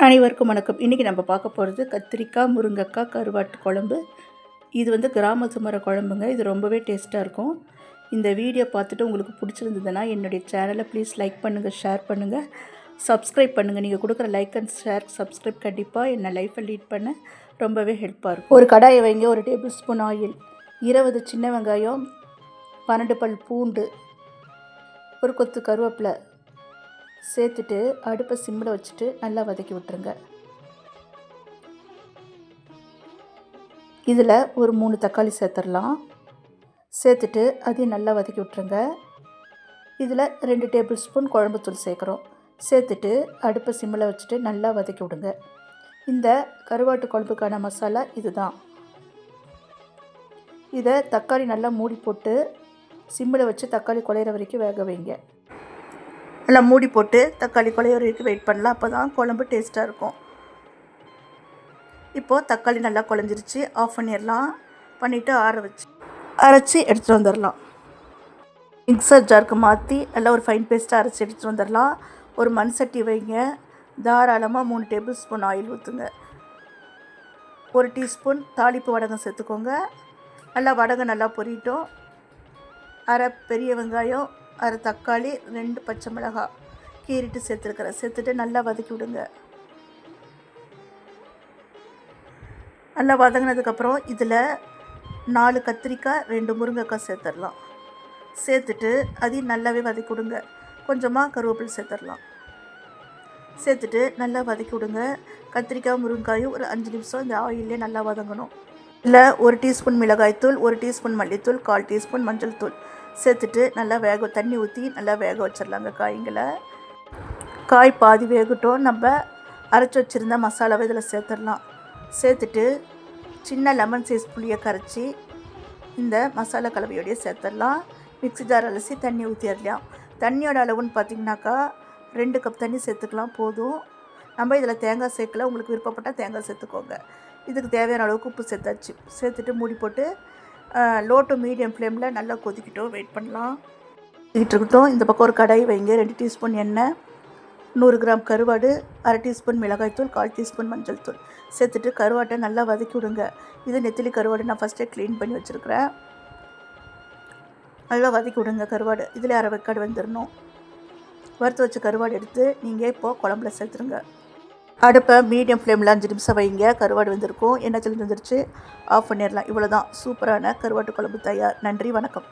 அனைவருக்கும் வணக்கம். இன்றைக்கி நம்ம பார்க்க போகிறது கத்திரிக்காய் முருங்கைக்காய் கருவாட்டு குழம்பு. இது வந்து கிராமத்து முறை குழம்புங்க. இது ரொம்பவே டேஸ்ட்டாக இருக்கும். இந்த வீடியோ பார்த்துட்டு உங்களுக்கு பிடிச்சிருந்ததுன்னா என்னுடைய சேனலை ப்ளீஸ் லைக் பண்ணுங்கள், ஷேர் பண்ணுங்கள், சப்ஸ்கிரைப் பண்ணுங்கள். நீங்கள் கொடுக்குற லைக் அண்ட் ஷேர் சப்ஸ்கிரைப் கண்டிப்பாக என்னை லைஃப்பை லீட் பண்ண ரொம்பவே ஹெல்ப்பாக இருக்கும். ஒரு கடாயை வைங்க, 1 டேபிள் ஸ்பூன் ஆயில், 20 சின்ன வெங்காயம், 12 பல் பூண்டு, ஒரு கொத்து கருவேப்பிலை சேர்த்துட்டு அடுப்பை சிம்மில் வச்சுட்டு நல்லா வதக்கி விட்டுருங்க. இதில் ஒரு 3 தக்காளி சேர்த்துடலாம். சேர்த்துட்டு அதையும் நல்லா வதக்கி விட்டுருங்க. இதில் 2 டேபிள் ஸ்பூன் குழம்புத்தூள் சேர்க்குறோம். சேர்த்துட்டு அடுப்பை சிம்மில் வச்சுட்டு நல்லா வதக்கி விடுங்க. இந்த கருவாட்டு குழம்புக்கான மசாலா இதுதான். இதை தக்காளி நல்லா மூடி போட்டு சிம்மில் வச்சு தக்காளி குழையிற வரைக்கும் வேக வைங்க. நல்லா மூடி போட்டு தக்காளி குழையிற வரைக்கும் வெயிட் பண்ணலாம். அப்போ தான் குழம்பு டேஸ்ட்டாக இருக்கும். இப்போது தக்காளி நல்லா குழஞ்சிருச்சு. ஆஃப் பண்ணிடலாம். பண்ணிவிட்டு அரைச்சி எடுத்துகிட்டு வந்துடலாம். மிக்சர் ஜாருக்கு மாற்றி நல்லா ஒரு ஃபைன் பேஸ்ட்டாக அரைச்சி எடுத்துகிட்டு வந்துடலாம். ஒரு மண் சட்டி வைங்க. தாராளமாக 3 டேபிள் ஸ்பூன் ஆயில் ஊற்றுங்க. 1 டீஸ்பூன் தாளிப்பு வடகம் சேர்த்துக்கோங்க. நல்லா வடகம் நல்லா பொரியட்டும். அரை பெரிய வெங்காயம், அரை தக்காளி, 2 பச்சை மிளகாய் கீறிட்டு சேர்த்துருக்கிறேன். சேர்த்துட்டு நல்லா வதக்கி விடுங்க. நல்லா வதங்கினதுக்கப்புறம் இதில் 4 கத்திரிக்காய், 2 முருங்கைக்காய் சேர்த்துடலாம். சேர்த்துட்டு அதையும் நல்லாவே வதக்கி விடுங்க. கொஞ்சமாக கருவேப்பிலை சேர்த்துடலாம். சேர்த்துட்டு நல்லா வதக்கி விடுங்க. கத்திரிக்காய் முருங்காயும் ஒரு 5 நிமிஷம் இந்த ஆயிலே நல்லா வதங்கணும். இதில் 1 டீஸ்பூன் மிளகாய்த்தூள், 1 டீஸ்பூன் மல்லித்தூள், 1/4 டீஸ்பூன் மஞ்சள் தூள் சேர்த்துட்டு நல்லா தண்ணி ஊற்றி நல்லா வேக வச்சிடலாங்க காய்களை. காய் பாதி வேகட்டும். நம்ம அரைச்சி வச்சுருந்த மசாலாவை இதில் சேர்த்துடலாம். சேர்த்துட்டு சின்ன லெமன் சைஸ் புளியை கரைச்சி இந்த மசாலா கலவையோடையே சேர்த்துடலாம். மிக்ஸி ஜார் அலசி தண்ணி ஊற்றிடலாம். தண்ணியோட அளவுன்னு பார்த்திங்கனாக்கா 2 கப் தண்ணி சேர்த்துக்கலாம் போதும். நம்ம இதில் தேங்காய் சேர்க்கல. உங்களுக்கு விருப்பப்பட்டால் தேங்காய் சேர்த்துக்கோங்க. இதுக்கு தேவையான அளவுக்கு உப்பு சேர்த்தாச்சு. சேர்த்துட்டு மூடி போட்டு லோ டு மீடியம் ஃப்ளேமில் நல்லா கொதிக்கிட்டோம். வெயிட் பண்ணலாம். கொதிக்கிட்டு இந்த பக்கம் ஒரு கடாய் வைங்க. 2 டீஸ்பூன் எண்ணெய், 100 கிராம் கருவாடு, அரை டீஸ்பூன் மிளகாய்த்தூள், 1/4 டீஸ்பூன் மஞ்சள் தூள் சேர்த்துட்டு கருவாட்டை நல்லா வதக்கி விடுங்க. இது நெத்திலி கருவாடு நான் ஃபஸ்ட்டே க்ளீன் பண்ணி வச்சுருக்கிறேன். நல்லா வதக்கி விடுங்க கருவாடு. இதில் அரை வெக்காடு வந்துடணும். வறுத்து வச்ச கருவாடு எடுத்து நீங்கள் இப்போது குழம்புல சேர்த்துருங்க. அடுப்பை மீடியம் ஃப்ளேமில் 5 நிமிஷம் வைங்க. கருவாடு வந்திருக்கும். எண்ணெய் தெளிஞ்சு வந்துருச்சு. ஆஃப் பண்ணிடலாம். இவ்வளோ தான். சூப்பரான கருவாட்டு குழம்பு தயார். நன்றி, வணக்கம்.